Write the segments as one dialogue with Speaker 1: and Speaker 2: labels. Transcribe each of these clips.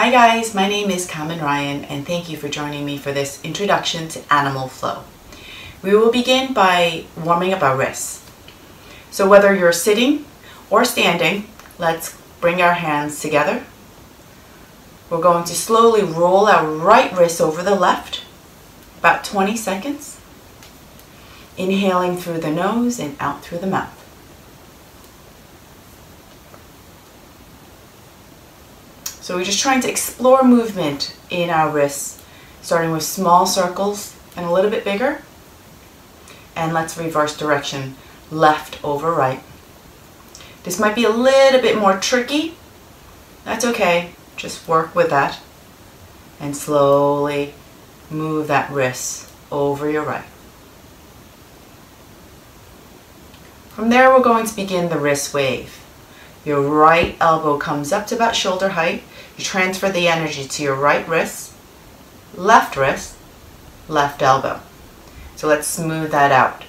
Speaker 1: Hi guys, my name is Kaman and thank you for joining me for this introduction to animal flow. We will begin by warming up our wrists. So whether you're sitting or standing, let's bring our hands together. We're going to slowly roll our right wrist over the left, about 20 seconds. Inhaling through the nose and out through the mouth. So we're just trying to explore movement in our wrists, starting with small circles and a little bit bigger. And let's reverse direction, left over right. This might be a little bit more tricky. That's okay, just work with that. And slowly move that wrist over your right. From there, we're going to begin the wrist wave. Your right elbow comes up to about shoulder height. You transfer the energy to your right wrist, left elbow. So let's smooth that out.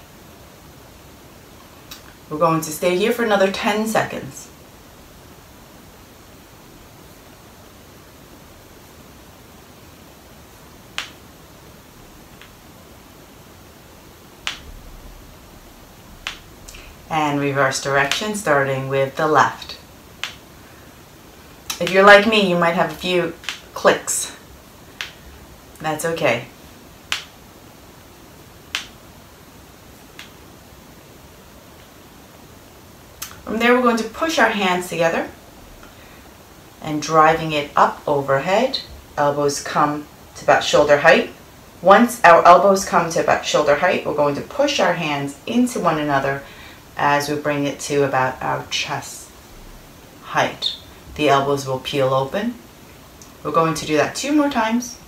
Speaker 1: We're going to stay here for another 10 seconds. And reverse direction, starting with the left. If you're like me, you might have a few clicks. That's okay. From there, we're going to push our hands together and driving it up overhead. Elbows come to about shoulder height. Once our elbows come to about shoulder height, we're going to push our hands into one another as we bring it to about our chest height. The elbows will peel open. We're going to do that 2 more times.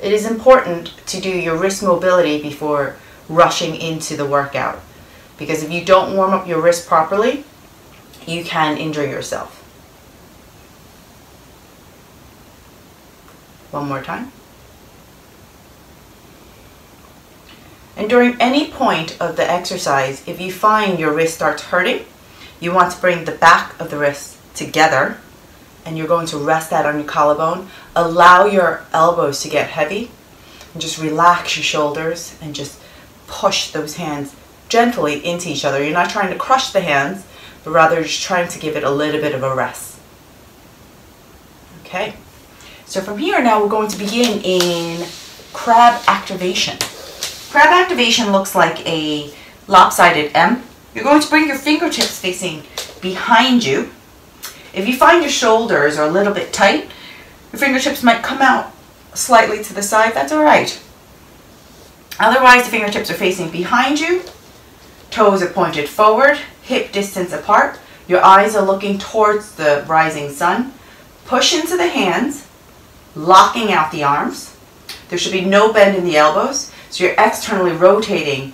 Speaker 1: It is important to do your wrist mobility before rushing into the workout, because if you don't warm up your wrist properly, you can injure yourself. One more time. And during any point of the exercise, if you find your wrist starts hurting, you want to bring the back of the wrist together and you're going to rest that on your collarbone. Allow your elbows to get heavy and just relax your shoulders and just push those hands gently into each other. You're not trying to crush the hands, but rather just trying to give it a little bit of a rest. Okay, so from here now we're going to begin in crab activation. Crab activation looks like a lopsided M. You're going to bring your fingertips facing behind you. If you find your shoulders are a little bit tight, your fingertips might come out slightly to the side. That's all right. Otherwise, the fingertips are facing behind you. Toes are pointed forward, hip distance apart. Your eyes are looking towards the rising sun. Push into the hands, locking out the arms. There should be no bend in the elbows. So you're externally rotating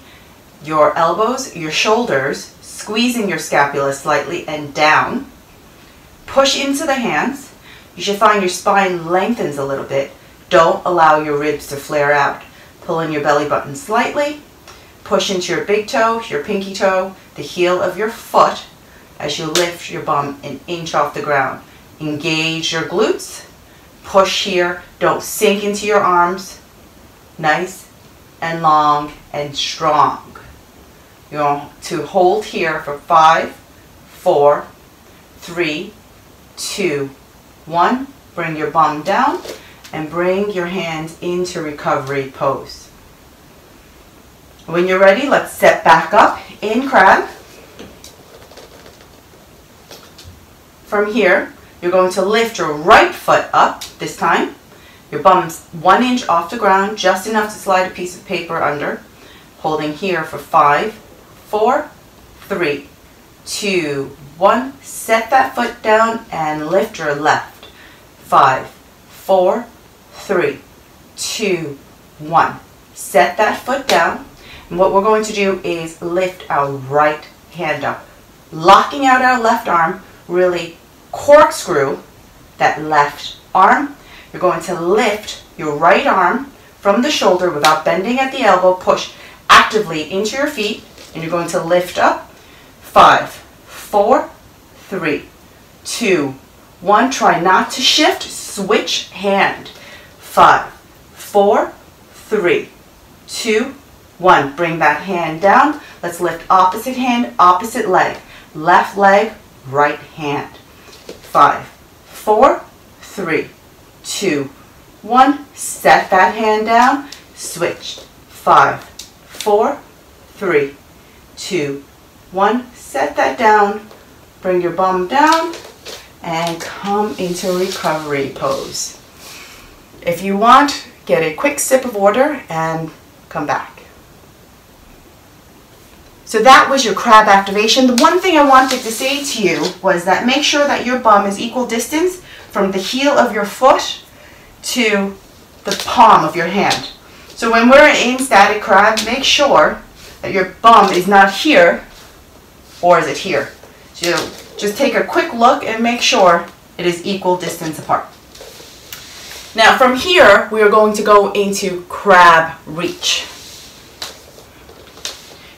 Speaker 1: your elbows, your shoulders, squeezing your scapula slightly and down. Push into the hands. You should find your spine lengthens a little bit. Don't allow your ribs to flare out. Pull in your belly button slightly. Push into your big toe, your pinky toe, the heel of your foot as you lift your bum an inch off the ground. Engage your glutes. Push here. Don't sink into your arms. Nice and long and strong. You're going to hold here for 5, 4, 3, 2, 1. Bring your bum down and bring your hands into recovery pose. When you're ready, let's step back up in crab. From here, you're going to lift your right foot up this time. Your bum's 1 inch off the ground, just enough to slide a piece of paper under. Holding here for 5, 4, 3, 2, 1. Set that foot down and lift your left. 5, 4, 3, 2, 1. Set that foot down. And what we're going to do is lift our right hand up. Locking out our left arm, really corkscrew that left arm. You're going to lift your right arm from the shoulder without bending at the elbow. Push actively into your feet and you're going to lift up. 5, 4, 3, 2, 1. Try not to shift. Switch hand. 5, 4, 3, 2, 1. Bring that hand down. Let's lift opposite hand, opposite leg. Left leg, right hand. 5, 4, 3, 2, 1. Set that hand down. Switch. 5, 4, 3, 2, 1. Set that down. Bring your bum down and come into recovery pose. If you want, get a quick sip of water and come back. So that was your crab activation. The one thing I wanted to say to you was that make sure that your bum is equal distance from the heel of your foot to the palm of your hand. So when we're in static crab, make sure that your bum is not here, or is it here? So just take a quick look and make sure it is equal distance apart. Now from here, we are going to go into crab reach.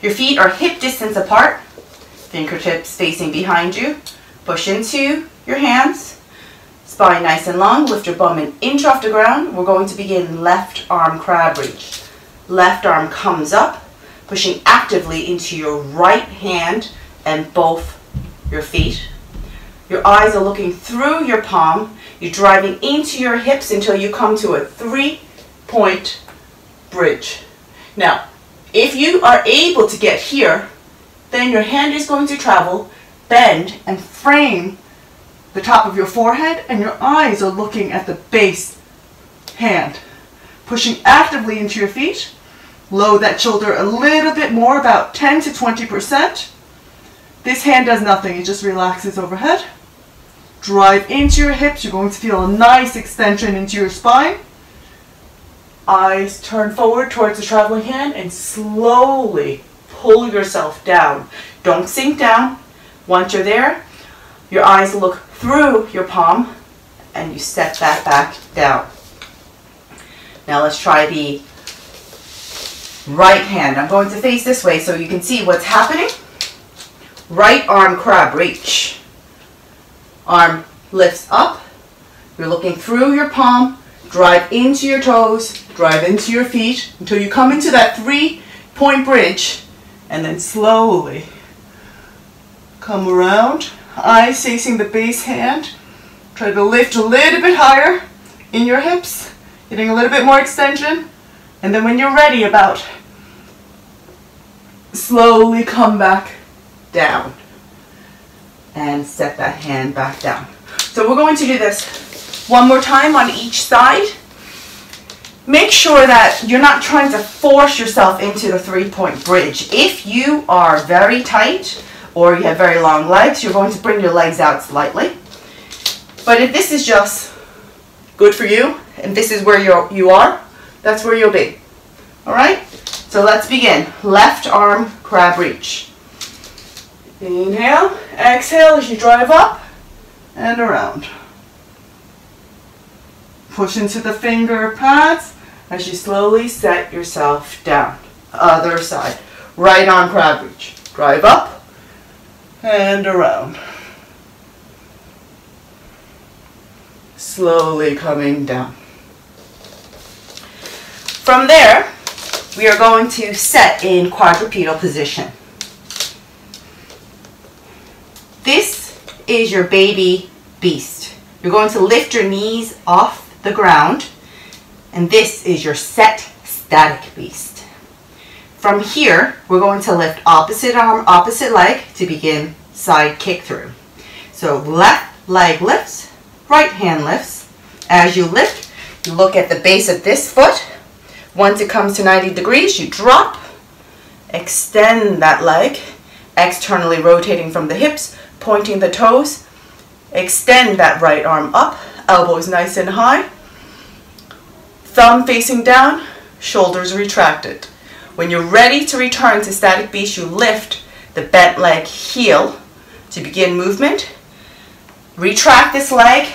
Speaker 1: Your feet are hip distance apart, fingertips facing behind you. Push into your hands, spine nice and long, lift your bum an inch off the ground. We're going to begin left arm crab reach. Left arm comes up, pushing actively into your right hand and both your feet. Your eyes are looking through your palm. You're driving into your hips until you come to a 3-point bridge. Now, if you are able to get here, then your hand is going to travel, bend, and frame the top of your forehead, and your eyes are looking at the base hand. Pushing actively into your feet. Load that shoulder a little bit more, about 10 to 20%. This hand does nothing, it just relaxes overhead. Drive into your hips. You're going to feel a nice extension into your spine. Eyes turn forward towards the traveling hand and slowly pull yourself down. Don't sink down. Once you're there, your eyes look through your palm and you set that back down. Now let's try the right hand. I'm going to face this way so you can see what's happening. Right arm crab reach. Arm lifts up. You're looking through your palm. Drive into your toes. Drive into your feet until you come into that 3-point bridge. And then slowly come around. Eyes facing the base hand. Try to lift a little bit higher in your hips. Getting a little bit more extension. And then when you're ready, slowly come back down. And set that hand back down. So we're going to do this one more time on each side. Make sure that you're not trying to force yourself into the 3-point bridge. If you are very tight or you have very long legs, you're going to bring your legs out slightly. But if this is just good for you and this is where you are, that's where you'll be. All right? So let's begin. Left arm crab reach. Inhale, exhale as you drive up and around. Push into the finger pads as you slowly set yourself down. Other side. Right arm crab reach. Drive up and around. Slowly coming down. From there, we are going to set in quadrupedal position. This is your baby beast. You're going to lift your knees off the ground, and this is your set static beast. From here, we're going to lift opposite arm, opposite leg to begin side kick through. So left leg lifts, right hand lifts. As you lift, you look at the base of this foot. Once it comes to 90 degrees, you drop, extend that leg, externally rotating from the hips, pointing the toes, extend that right arm up, elbows nice and high, thumb facing down, shoulders retracted. When you're ready to return to static beast, you lift the bent leg heel to begin movement. Retract this leg,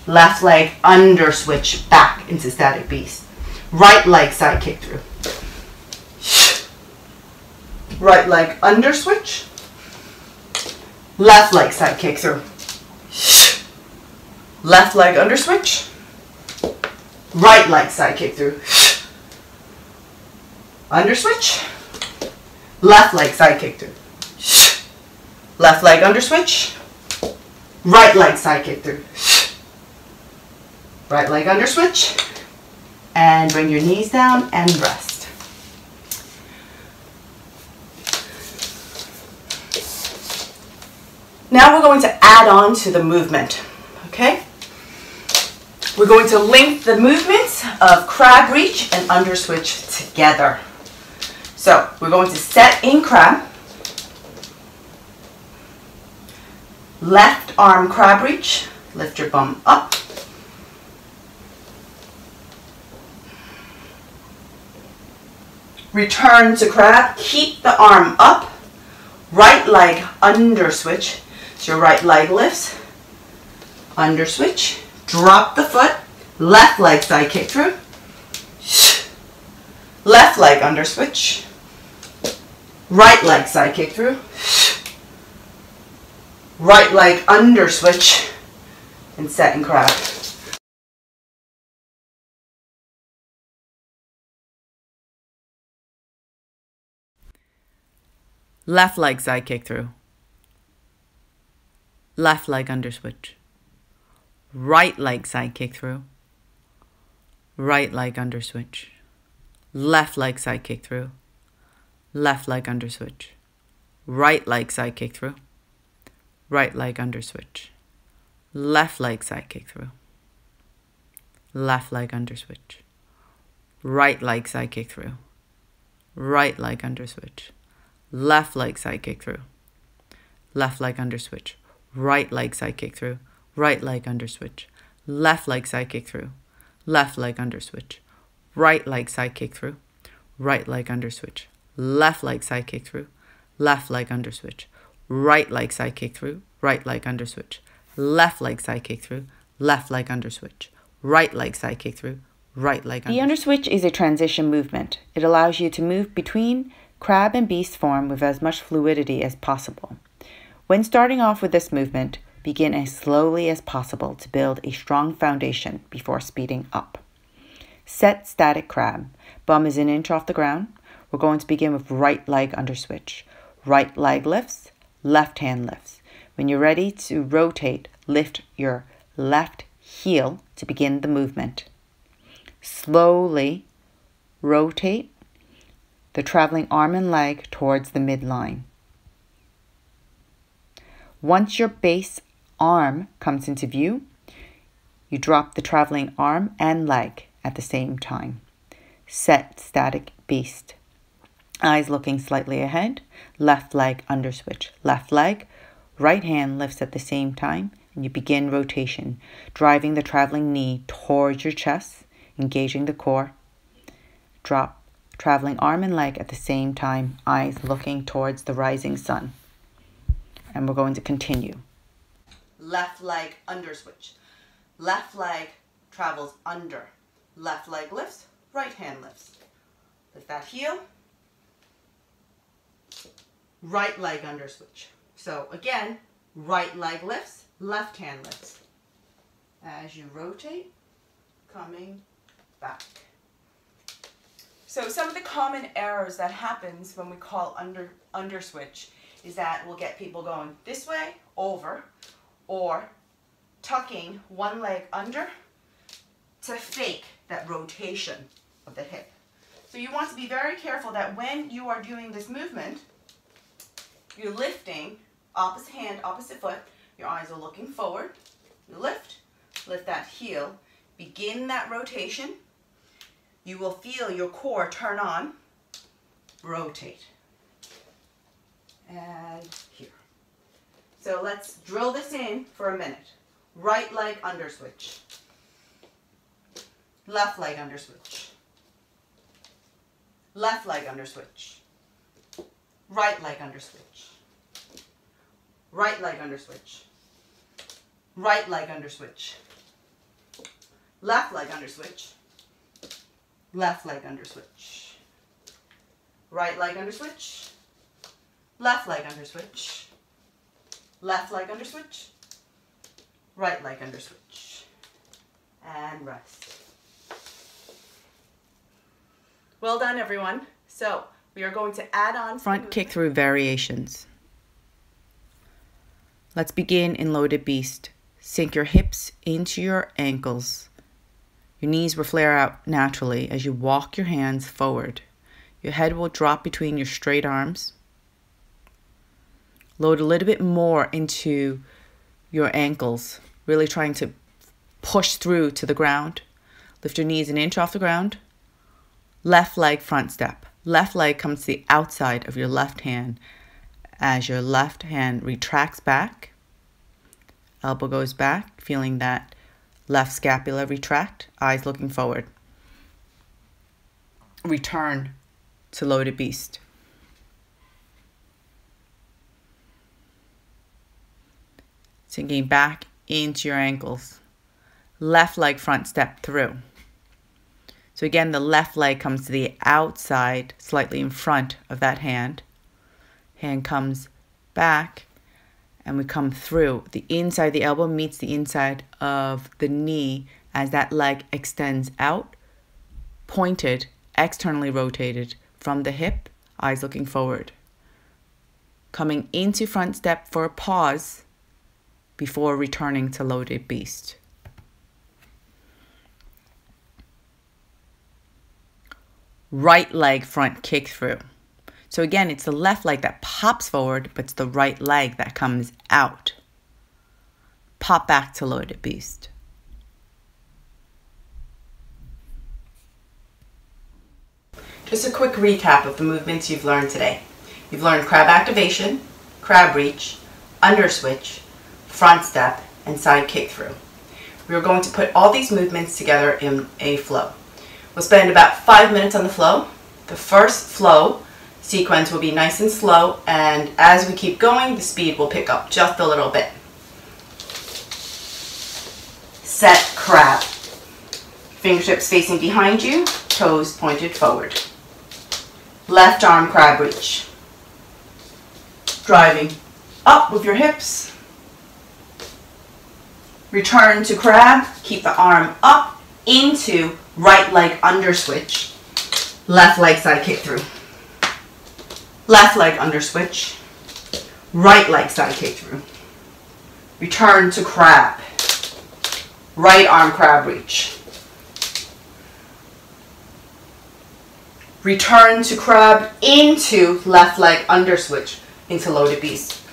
Speaker 1: left leg under switch back into static beast. Right leg side kick through. Right leg under switch. Left leg side kick through. Left leg under switch. Right leg side kick through. Under switch. Left leg side kick through. Left leg under switch. Right leg side kick through. Right leg under switch. And bring your knees down and rest. Now we're going to add on to the movement, okay? We're going to link the movements of crab reach and under switch together. So we're going to set in crab. Left arm crab reach. Lift your bum up. Return to crab. Keep the arm up. Right leg under switch. So your right leg lifts. Under switch. Drop the foot. Left leg side kick through. Left leg under switch. Right leg side kick through. Right leg under switch. And set in crab. Left leg side kick through. Left leg under switch. Right leg side kick through. Right leg under switch. Left leg side kick through. Left leg under switch. Right leg side kick through. Right leg under switch. Left leg side kick through. Left leg under switch. Right leg side kick through. Right leg under switch. Left leg side kick through. Left leg under switch. Right leg side kick through. Right leg under switch. Left leg side kick through. Left leg under switch. Right leg side kick through. Right leg under switch. Left leg side kick through. Left leg under switch. Right leg side kick through. Right leg under switch. Left leg side kick through. Left leg under switch. Right leg side kick through. Right leg under. The under switch is a transition movement. It allows you to move between crab and beast form with as much fluidity as possible. When starting off with this movement, begin as slowly as possible to build a strong foundation before speeding up. Set static crab. Bum is an inch off the ground. We're going to begin with right leg under switch. Right leg lifts, left hand lifts. When you're ready to rotate, lift your left heel to begin the movement. Slowly rotate the traveling arm and leg towards the midline. Once your base arm comes into view, you drop the traveling arm and leg at the same time. Set static beast. Eyes looking slightly ahead. Left leg under switch. Left leg, right hand lifts at the same time, and you begin rotation, driving the traveling knee towards your chest, engaging the core. Drop traveling arm and leg at the same time, eyes looking towards the rising sun. And we're going to continue. Left leg under switch. Left leg travels under. Left leg lifts, right hand lifts. Lift that heel. Right leg under switch. So again, right leg lifts, left hand lifts. As you rotate, coming back. So some of the common errors that happens when we call under switch is that we'll get people going this way, over, or tucking one leg under to fake that rotation of the hip. So you want to be very careful that when you are doing this movement, you're lifting opposite hand, opposite foot, your eyes are looking forward, you lift that heel, begin that rotation, you will feel your core turn on, rotate. And here. So let's drill this in for a minute. Right leg under switch. Left leg under switch. Left leg under switch. Right leg under switch. Right leg under switch. Right leg under switch. Left leg under switch. Left leg under switch. Right leg under switch. Left leg under switch. Left leg under switch. Right leg under switch. And rest. Well done, everyone. So we are going to add on front kick through variations. Let's begin in loaded beast. Sink your hips into your ankles. Your knees will flare out naturally as you walk your hands forward. Your head will drop between your straight arms. Load a little bit more into your ankles, really trying to push through to the ground. Lift your knees an inch off the ground. Left leg front step. Left leg comes to the outside of your left hand as your left hand retracts back. Elbow goes back, feeling that left scapula retract, eyes looking forward. Return to loaded beast. Sinking back into your ankles. Left leg front step through. So again, the left leg comes to the outside, slightly in front of that hand. Hand comes back, and we come through. The inside of the elbow meets the inside of the knee as that leg extends out, pointed, externally rotated from the hip, eyes looking forward. Coming into front step for a pause before returning to loaded beast. Right leg front kick through. So again, it's the left leg that pops forward, but it's the right leg that comes out. Pop back to loaded beast. Just a quick recap of the movements you've learned today. You've learned crab activation, crab reach, under switch, front step, and side kick through. We are going to put all these movements together in a flow. We'll spend about 5 minutes on the flow. The first flow sequence will be nice and slow, and as we keep going, the speed will pick up just a little bit. Set crab. Fingertips facing behind you, toes pointed forward. Left arm crab reach. Driving up with your hips. Return to crab, keep the arm up into right leg under switch. Left leg side kick through. Left leg under switch. Right leg side kick through. Return to crab. Right arm crab reach. Return to crab into left leg under switch into loaded beast.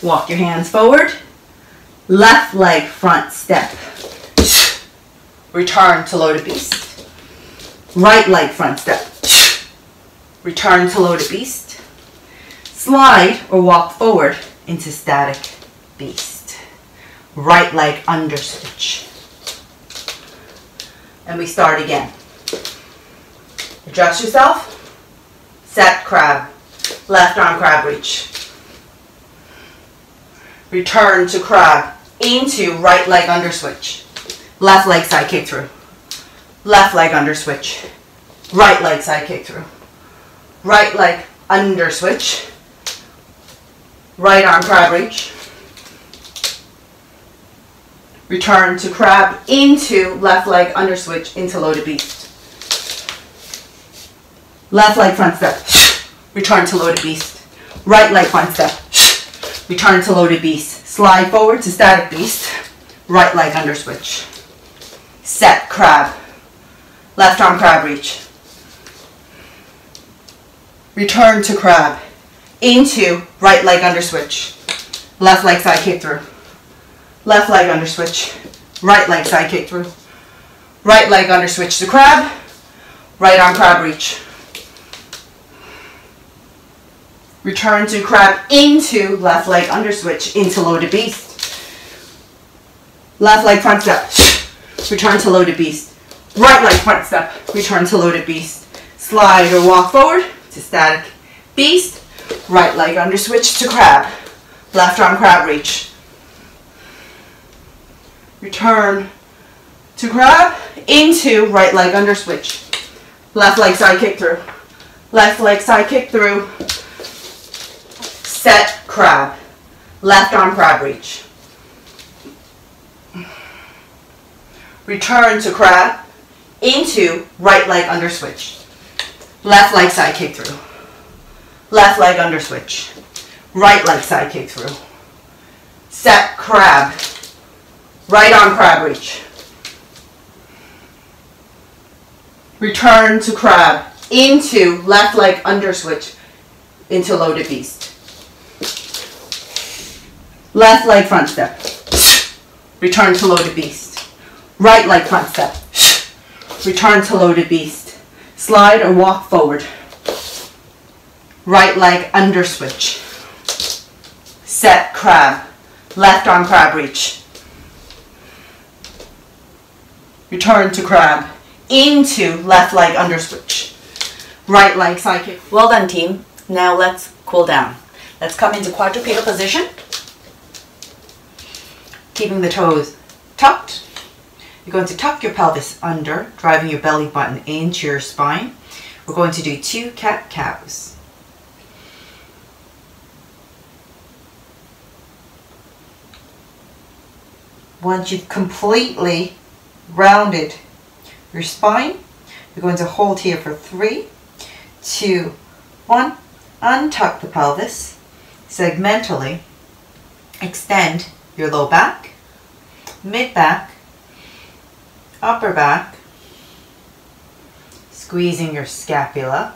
Speaker 1: Walk your hands forward. Left leg front step. Return to loaded beast. Right leg front step. Return to loaded beast. Slide or walk forward into static beast. Right leg under switch. And we start again. Adjust yourself. Set crab. Left arm crab reach. Return to crab into right leg under switch. Left leg side kick through. Left leg under switch. Right leg side kick through. Right leg under switch. Right arm crab reach. Return to crab into left leg under switch into loaded beast. Left leg front step. Return to loaded beast. Right leg front step. Return to loaded beast. Slide forward to static beast. Right leg under switch. Set crab. Left arm crab reach. Return to crab. Into right leg under switch. Left leg side kick through. Left leg under switch. Right leg side kick through. Right leg under switch to crab. Right arm crab reach. Return to crab into left leg under switch into loaded beast. Left leg front step. Return to loaded beast. Right leg front step. Return to loaded beast. Slide or walk forward to static beast. Right leg under switch to crab. Left arm crab reach. Return to crab into right leg under switch. Left leg side kick through. Left leg side kick through. Set crab. left arm crab reach. Return to crab, into right leg under switch. Left leg side kick through. Left leg under switch. Right leg side kick through. Set crab. Right arm crab reach. Return to crab, into left leg under switch, into loaded beast. Left leg front step. Return to loaded beast. Right leg front step. Return to loaded beast. Slide or walk forward. Right leg under switch. Set crab. Left arm crab reach. Return to crab. Into left leg under switch. Right leg side kick. Well done, team. Now let's cool down. Let's come into quadrupedal position. Keeping the toes tucked. You're going to tuck your pelvis under, driving your belly button into your spine. We're going to do 2 cat-cows. Once you've completely rounded your spine, you're going to hold here for 3, 2, 1. Untuck the pelvis. Segmentally extend your low back, mid back, upper back, squeezing your scapula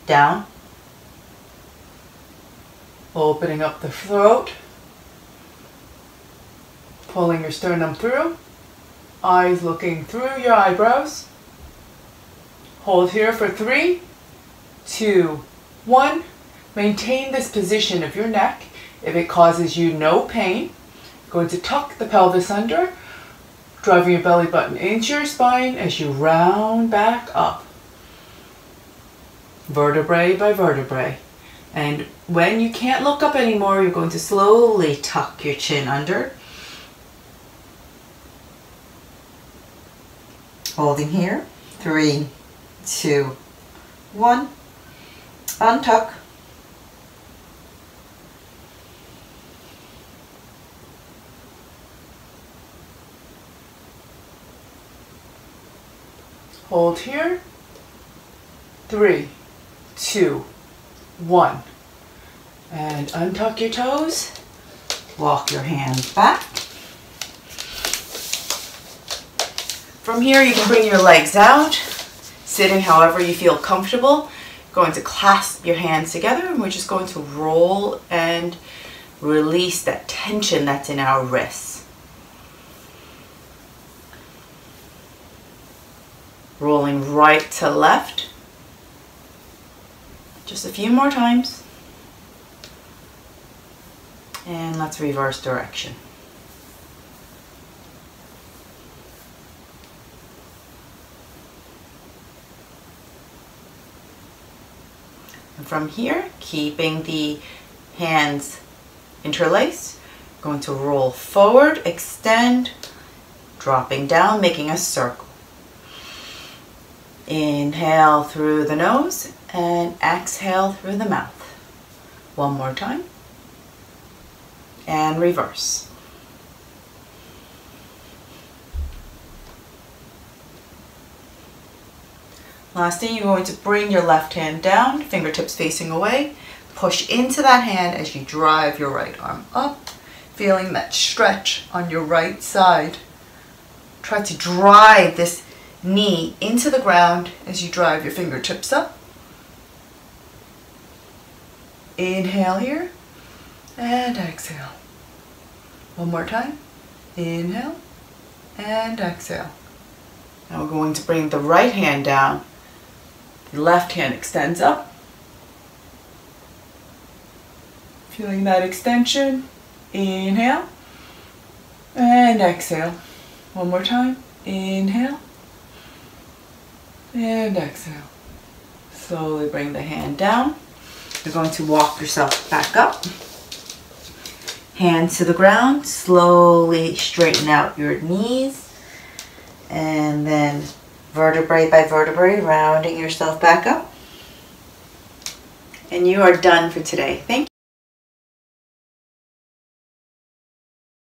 Speaker 1: down, opening up the throat, pulling your sternum through, eyes looking through your eyebrows. Hold here for 3, 2, 1. Maintain this position of your neck if it causes you no pain. Going to tuck the pelvis under, driving your belly button into your spine as you round back up, vertebrae by vertebrae. And when you can't look up anymore, you're going to slowly tuck your chin under. Holding here, 3, 2, 1. Untuck. Hold here. 3, 2, 1. And untuck your toes. Walk your hands back. From here, you can bring your legs out, sitting however you feel comfortable. Going to clasp your hands together, and we're just going to roll and release that tension that's in our wrists. Rolling right to left. Just a few more times. And let's reverse direction. And from here, keeping the hands interlaced, going to roll forward, extend, dropping down, making a circle. Inhale through the nose and exhale through the mouth. One more time. And reverse. Lastly, you're going to bring your left hand down, fingertips facing away. Push into that hand as you drive your right arm up, feeling that stretch on your right side. Try to drive this knee into the ground as you drive your fingertips up. Inhale here and exhale. One more time. Inhale and exhale. Now we're going to bring the right hand down. The left hand extends up. Feeling that extension. Inhale and exhale. One more time. Inhale and exhale. Slowly bring the hand down. You're going to walk yourself back up. Hands to the ground. Slowly straighten out your knees. And then vertebrae by vertebrae, rounding yourself back up. And you are done for today. Thank you.